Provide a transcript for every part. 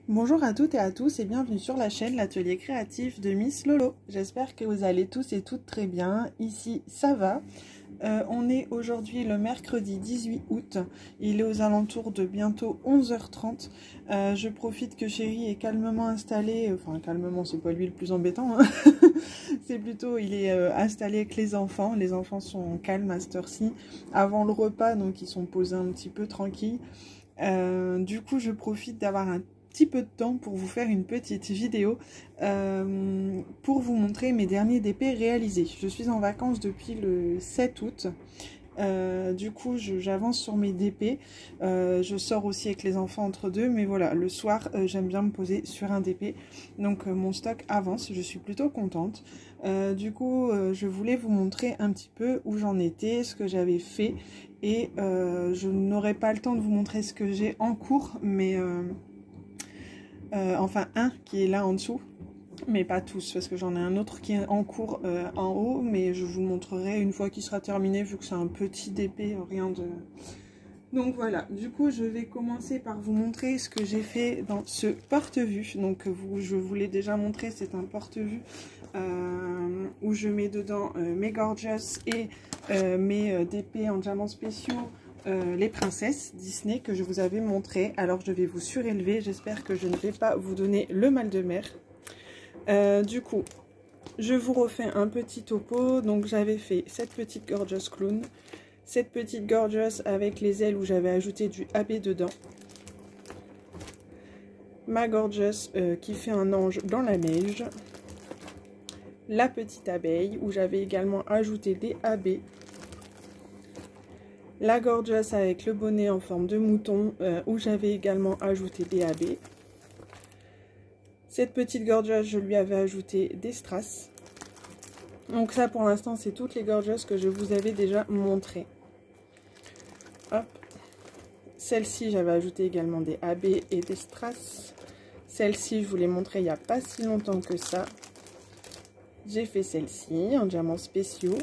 Bonjour à toutes et à tous et bienvenue sur la chaîne L'Atelier Créatif de Miss Lolo. J'espère que vous allez tous et toutes très bien. Ici, ça va. On est aujourd'hui le mercredi 18 août. Il est aux alentours de bientôt 11h30. Je profite que Chéri est calmement installé. Enfin, calmement, c'est pas lui le plus embêtant. Hein. C'est plutôt, il est installé avec les enfants. Les enfants sont calmes à cette heure-ci. Avant le repas, donc ils sont posés un petit peu tranquilles. Du coup, je profite d'avoir un petit peu de temps pour vous faire une petite vidéo pour vous montrer mes derniers DP réalisés. Je suis en vacances depuis le 7 août. Du coup, j'avance sur mes DP. Je sors aussi avec les enfants entre deux, mais voilà, le soir, j'aime bien me poser sur un DP. Donc, mon stock avance. Je suis plutôt contente. Du coup, je voulais vous montrer un petit peu où j'en étais, ce que j'avais fait. Et je n'aurai pas le temps de vous montrer ce que j'ai en cours, mais enfin un qui est là en dessous, mais pas tous, parce que j'en ai un autre qui est en cours en haut, mais je vous montrerai une fois qu'il sera terminé, vu que c'est un petit DP, rien de... Donc voilà, du coup je vais commencer par vous montrer ce que j'ai fait dans ce porte-vue. Donc je vous l'ai déjà montré, c'est un porte-vue où je mets dedans mes Gorgeous et mes DP en diamants spéciaux, les princesses Disney que je vous avais montré. Alors je vais vous surélever, j'espère que je ne vais pas vous donner le mal de mer. Du coup, je vous refais un petit topo. Donc j'avais fait cette petite Gorgeous Clown, cette petite Gorgeous avec les ailes où j'avais ajouté du AB dedans, ma Gorgeous qui fait un ange dans la neige, la petite abeille où j'avais également ajouté des AB, la Gorgeous avec le bonnet en forme de mouton où j'avais également ajouté des AB. Cette petite Gorgeous, je lui avais ajouté des strass. Donc ça pour l'instant c'est toutes les Gorgeous que je vous avais déjà montrées. Hop. Celle-ci j'avais ajouté également des AB et des strass. Celle-ci je vous l'ai montré il n'y a pas si longtemps que ça. J'ai fait celle-ci en diamants spéciaux.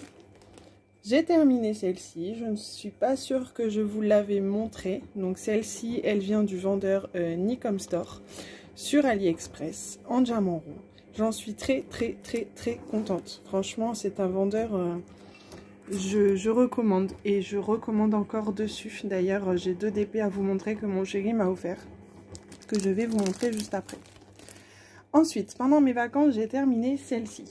J'ai terminé celle-ci, je ne suis pas sûre que je vous l'avais montré. Donc celle-ci, elle vient du vendeur Nicom Store sur AliExpress en diamant rond. J'en suis très contente. Franchement, c'est un vendeur, je recommande et je recommande encore dessus. D'ailleurs, j'ai 2 DP à vous montrer que mon chéri m'a offert, que je vais vous montrer juste après. Ensuite, pendant mes vacances, j'ai terminé celle-ci.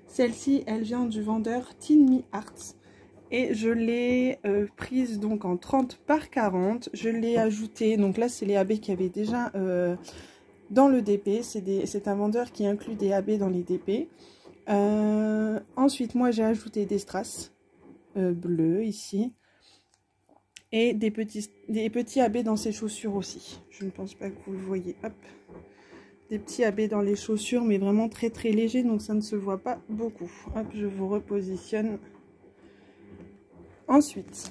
Celle-ci, elle vient du vendeur Teen Me Arts et je l'ai prise donc en 30 par 40. Je l'ai ajouté, donc là c'est les AB qui avaient déjà dans le DP. C'est un vendeur qui inclut des AB dans les DP. Ensuite, moi j'ai ajouté des strass bleus ici et des petits AB dans ses chaussures aussi. Je ne pense pas que vous le voyez. Hop. Des petits AB dans les chaussures, mais vraiment très léger, donc ça ne se voit pas beaucoup. Hop, je vous repositionne. Ensuite,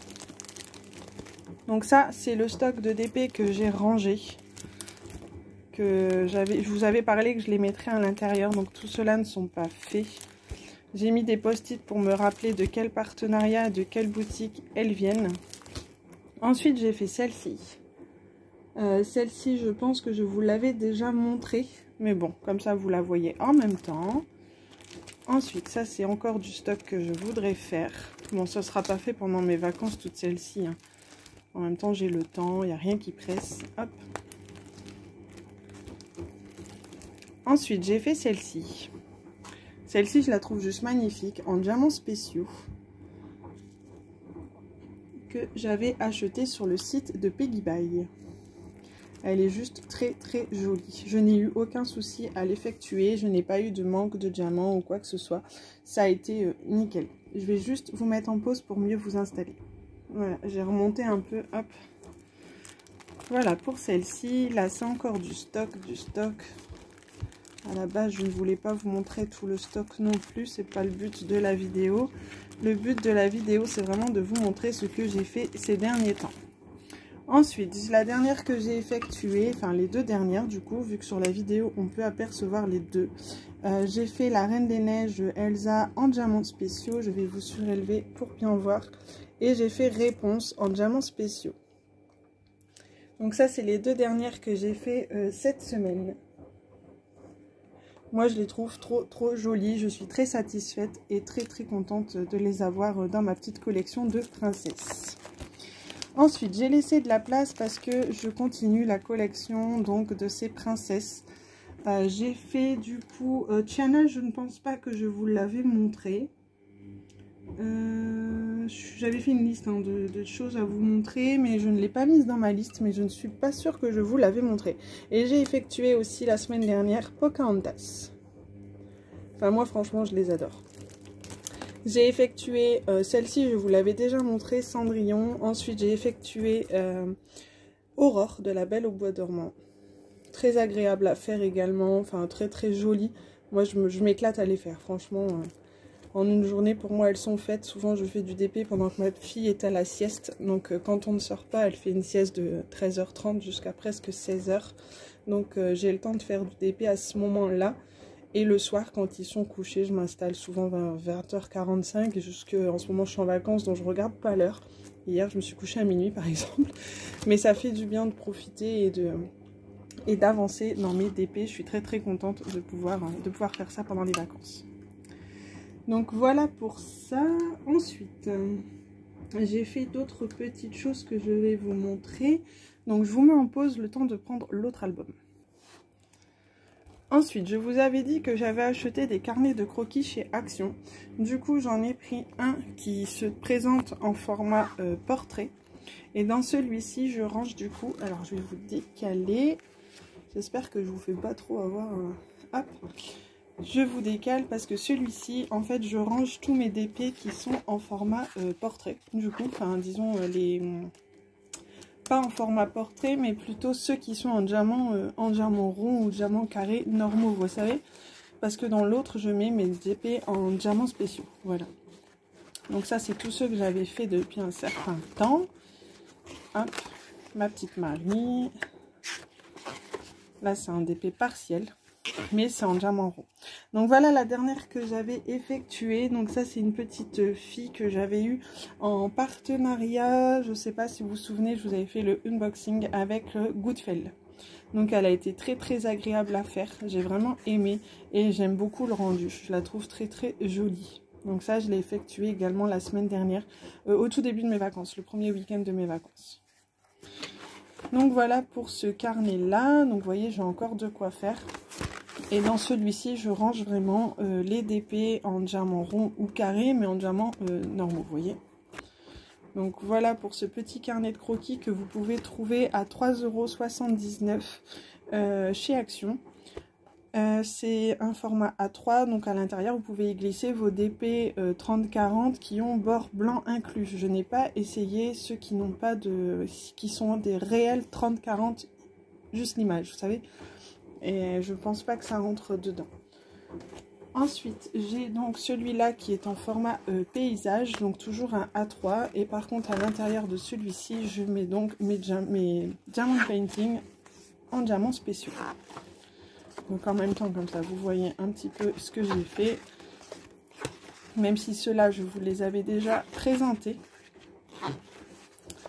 donc ça, c'est le stock de DP que j'ai rangé. Je vous avais parlé que je les mettrais à l'intérieur, donc tout cela ne sont pas faits. J'ai mis des post-it pour me rappeler de quel partenariat, de quelle boutique elles viennent. Ensuite, j'ai fait celle-ci. Celle-ci, je pense que je vous l'avais déjà montrée. Mais bon, comme ça, vous la voyez en même temps. Ensuite, ça, c'est encore du stock que je voudrais faire. Bon, ça ne sera pas fait pendant mes vacances, toutes celles-ci. Hein. En même temps, j'ai le temps, il n'y a rien qui presse. Hop. Ensuite, j'ai fait celle-ci. Celle-ci, je la trouve juste magnifique, en diamants spéciaux. Que j'avais acheté sur le site de Peggy Buy. Elle est juste très jolie. Je n'ai eu aucun souci à l'effectuer. Je n'ai pas eu de manque de diamants ou quoi que ce soit. Ça a été nickel. Je vais juste vous mettre en pause pour mieux vous installer. Voilà, j'ai remonté un peu. Hop. Voilà pour celle-ci. Là, c'est encore du stock. À la base, je ne voulais pas vous montrer tout le stock non plus. C'est pas le but de la vidéo. Le but de la vidéo, c'est vraiment de vous montrer ce que j'ai fait ces derniers temps. Ensuite, la dernière que j'ai effectuée, enfin les 2 dernières du coup, vu que sur la vidéo on peut apercevoir les 2. J'ai fait la Reine des Neiges Elsa en diamants spéciaux, je vais vous surélever pour bien voir. Et j'ai fait Réponse en diamants spéciaux. Donc ça, c'est les deux dernières que j'ai fait cette semaine. Moi, je les trouve trop jolies. Je suis très satisfaite et très contente de les avoir dans ma petite collection de princesses. Ensuite, j'ai laissé de la place parce que je continue la collection donc de ces princesses. J'ai fait du coup Tiana, je ne pense pas que je vous l'avais montré. J'avais fait une liste hein, de choses à vous montrer, mais je ne l'ai pas mise dans ma liste, mais je ne suis pas sûre que je vous l'avais montré. Et j'ai effectué aussi la semaine dernière Pocahontas. Enfin moi franchement je les adore. J'ai effectué celle-ci, je vous l'avais déjà montré, Cendrillon. Ensuite j'ai effectué Aurore de La Belle au Bois dormant. Très agréable à faire également, enfin très jolie. Moi je m'éclate à les faire, franchement. En une journée, pour moi, elles sont faites. Souvent, je fais du DP pendant que ma fille est à la sieste. Donc, quand on ne sort pas, elle fait une sieste de 13h30 jusqu'à presque 16h. Donc, j'ai le temps de faire du DP à ce moment-là. Et le soir, quand ils sont couchés, je m'installe souvent vers 20h45. En ce moment, je suis en vacances, donc je ne regarde pas l'heure. Hier, je me suis couchée à minuit, par exemple. Mais ça fait du bien de profiter et d'avancer dans mes DP. Je suis très contente de pouvoir faire ça pendant les vacances. Donc voilà pour ça. Ensuite, j'ai fait d'autres petites choses que je vais vous montrer. Donc je vous mets en pause le temps de prendre l'autre album. Ensuite, je vous avais dit que j'avais acheté des carnets de croquis chez Action. Du coup, j'en ai pris un qui se présente en format portrait. Et dans celui-ci, je range du coup... Alors, je vais vous décaler. J'espère que je vous fais pas trop avoir... Hop. Je vous décale parce que celui-ci, en fait, je range tous mes DP qui sont en format portrait. Du coup, enfin, disons, pas en format portrait, mais plutôt ceux qui sont en diamant rond ou diamant carré normaux, vous savez. Parce que dans l'autre, je mets mes DP en diamants spéciaux. Voilà. Donc ça, c'est tous ceux que j'avais fait depuis un certain temps. Hop, ma petite Marie. Là, c'est un DP partiel. Mais c'est en diamant rond. Donc voilà la dernière que j'avais effectuée. Donc ça c'est une petite fille que j'avais eue en partenariat. Je ne sais pas si vous vous souvenez, je vous avais fait le unboxing avec Goodfell. Donc elle a été très agréable à faire. J'ai vraiment aimé et j'aime beaucoup le rendu. Je la trouve très jolie. Donc ça je l'ai effectué également la semaine dernière, au tout début de mes vacances, le premier week-end de mes vacances. Donc voilà pour ce carnet là. Donc vous voyez, j'ai encore de quoi faire. Et dans celui-ci, je range vraiment les DP en diamant rond ou carré, mais en diamant normaux, vous voyez. Donc voilà pour ce petit carnet de croquis que vous pouvez trouver à 3,79 € chez Action. C'est un format A3, donc à l'intérieur, vous pouvez y glisser vos DP 30-40 qui ont bord blanc inclus. Je n'ai pas essayé ceux qui n'ont pas qui sont des réels 30-40, juste l'image, vous savez. Et je pense pas que ça rentre dedans. Ensuite, j'ai donc celui-là qui est en format paysage, donc toujours un A3. Et par contre, à l'intérieur de celui-ci, je mets donc mes diamond painting en diamants spéciaux. Donc en même temps, comme ça, vous voyez un petit peu ce que j'ai fait. Même si ceux-là, je vous les avais déjà présentés.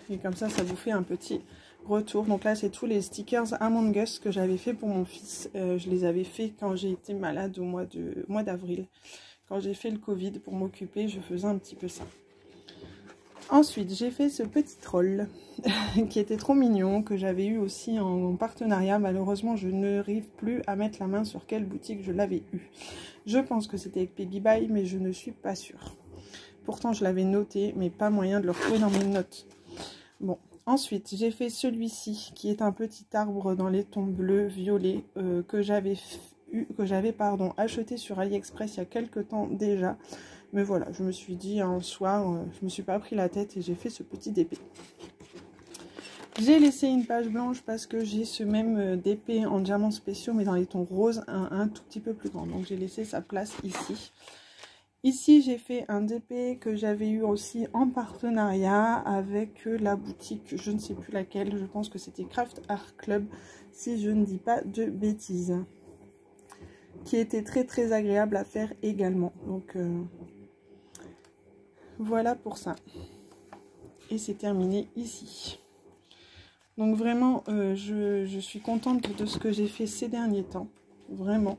Et comme ça, ça vous fait un petit... retour. Donc là c'est tous les stickers Among Us que j'avais fait pour mon fils. Je les avais fait quand j'ai été malade au mois d'avril. Quand j'ai fait le Covid pour m'occuper, je faisais un petit peu ça. Ensuite j'ai fait ce petit troll qui était trop mignon, que j'avais eu aussi en partenariat. Malheureusement je n'arrive plus à mettre la main sur quelle boutique je l'avais eu. Je pense que c'était avec Peggy Buy, mais je ne suis pas sûre. Pourtant je l'avais noté, mais pas moyen de le retrouver dans mes notes. Bon. Ensuite, j'ai fait celui-ci qui est un petit arbre dans les tons bleus, violets, que j'avais acheté sur AliExpress il y a quelques temps déjà. Mais voilà, je me suis dit un soir, je me suis pas pris la tête et j'ai fait ce petit DP. J'ai laissé une page blanche parce que j'ai ce même DP en diamants spéciaux mais dans les tons roses, un tout petit peu plus grand. Donc j'ai laissé sa place ici. Ici, j'ai fait un DP que j'avais eu aussi en partenariat avec la boutique, je ne sais plus laquelle, je pense que c'était Craft Art Club, si je ne dis pas de bêtises. Qui était très agréable à faire également. Donc, voilà pour ça. Et c'est terminé ici. Donc vraiment, je suis contente de ce que j'ai fait ces derniers temps. Vraiment.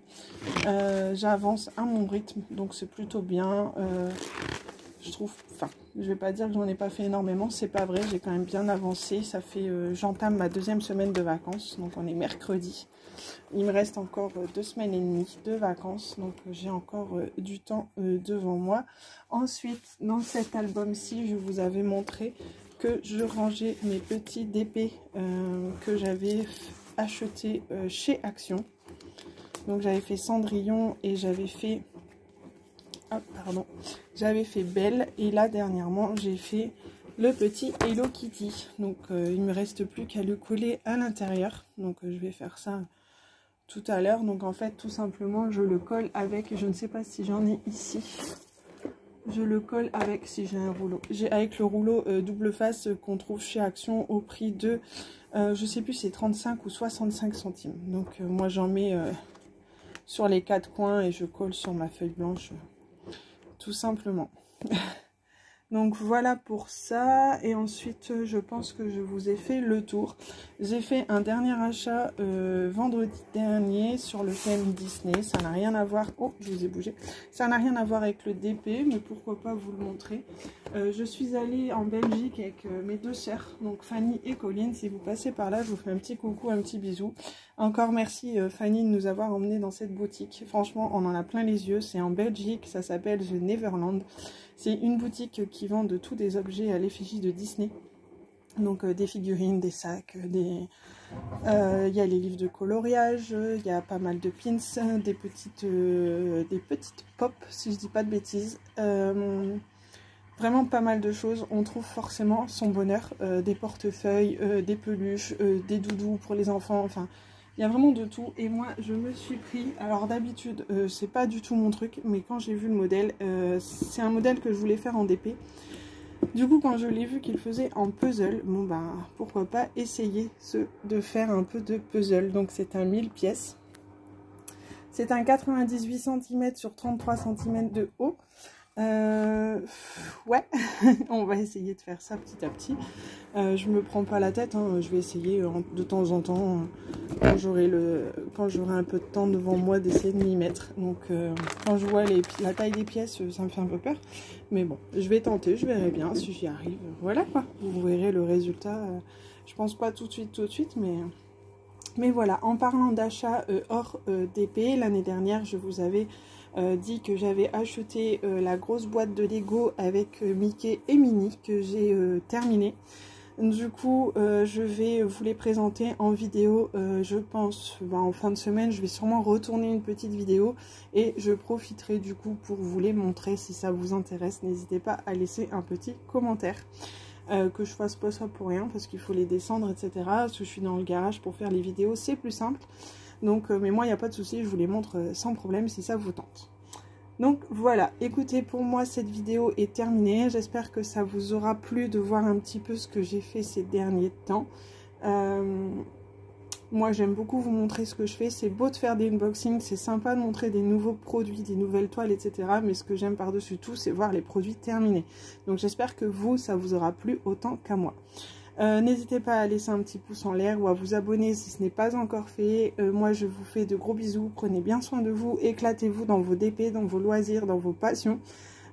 J'avance à mon rythme, donc c'est plutôt bien. Je trouve, enfin, je vais pas dire que j'en ai pas fait énormément, c'est pas vrai, j'ai quand même bien avancé. Ça fait, j'entame ma 2e semaine de vacances, donc on est mercredi. Il me reste encore 2 semaines et demie de vacances, donc j'ai encore du temps devant moi. Ensuite, dans cet album-ci, je vous avais montré que je rangeais mes petits DP que j'avais achetés chez Action. Donc j'avais fait Cendrillon et j'avais fait... Ah, pardon. J'avais fait Belle et là dernièrement j'ai fait le petit Hello Kitty. Donc il me reste plus qu'à le coller à l'intérieur. Donc je vais faire ça tout à l'heure. Donc en fait tout simplement je le colle avec, je ne sais pas si j'en ai ici. Je le colle avec, si j'ai un rouleau, avec le rouleau double face qu'on trouve chez Action au prix de, je sais plus, c'est 35 ou 65 centimes. Donc moi j'en mets sur les 4 coins et je colle sur ma feuille blanche. Tout simplement. Donc voilà pour ça. Et ensuite, je pense que je vous ai fait le tour. J'ai fait un dernier achat vendredi dernier sur le thème Disney. Ça n'a rien à voir... Oh, je vous ai bougé. Ça n'a rien à voir avec le DP, mais pourquoi pas vous le montrer. Je suis allée en Belgique avec mes 2 sœurs, donc Fanny et Colline. Si vous passez par là, je vous fais un petit coucou, un petit bisou. Encore merci Fanny de nous avoir emmenés dans cette boutique. Franchement, on en a plein les yeux. C'est en Belgique, ça s'appelle The Neverland. C'est une boutique qui vend de tous des objets à l'effigie de Disney. Donc des figurines, des sacs, il y a les livres de coloriage, il y a pas mal de pins, des petites pop, si je dis pas de bêtises. Vraiment pas mal de choses. On trouve forcément son bonheur, des portefeuilles, des peluches, des doudous pour les enfants, enfin... Il y a vraiment de tout et moi je me suis pris, alors d'habitude c'est pas du tout mon truc, mais quand j'ai vu le modèle, c'est un modèle que je voulais faire en DP. Du coup quand je l'ai vu qu'il faisait en puzzle, bon ben pourquoi pas essayer de faire un peu de puzzle. Donc c'est un 1000 pièces. C'est un 98 cm sur 33 cm de haut. Ouais, on va essayer de faire ça petit à petit. Je me prends pas la tête, hein. Je vais essayer de temps en temps, quand j'aurai un peu de temps devant moi, d'essayer de m'y mettre. Donc quand je vois la taille des pièces, ça me fait un peu peur. Mais bon, je vais tenter, je verrai bien si j'y arrive. Voilà quoi, vous verrez le résultat. Je pense pas tout de suite, mais voilà. En parlant d'achat hors DP, l'année dernière, je vous avais... dit que j'avais acheté la grosse boîte de Lego avec Mickey et Minnie que j'ai terminée. Du coup, je vais vous les présenter en vidéo. Je pense en fin de semaine, je vais sûrement retourner une petite vidéo et je profiterai du coup pour vous les montrer. Si ça vous intéresse, n'hésitez pas à laisser un petit commentaire. Que je fasse pas ça pour rien parce qu'il faut les descendre, etc. Parce que je suis dans le garage pour faire les vidéos, c'est plus simple. Donc, mais moi, il n'y a pas de souci, je vous les montre sans problème si ça vous tente. Donc voilà, écoutez, pour moi, cette vidéo est terminée. J'espère que ça vous aura plu de voir un petit peu ce que j'ai fait ces derniers temps. Moi, j'aime beaucoup vous montrer ce que je fais. C'est beau de faire des unboxings, c'est sympa de montrer des nouveaux produits, des nouvelles toiles, etc. Mais ce que j'aime par-dessus tout, c'est voir les produits terminés. Donc j'espère que vous, ça vous aura plu autant qu'à moi. N'hésitez pas à laisser un petit pouce en l'air ou à vous abonner si ce n'est pas encore fait. Moi, je vous fais de gros bisous. Prenez bien soin de vous. Éclatez-vous dans vos DP, dans vos loisirs, dans vos passions.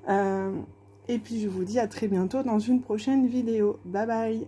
Et puis, je vous dis à très bientôt dans une prochaine vidéo. Bye bye!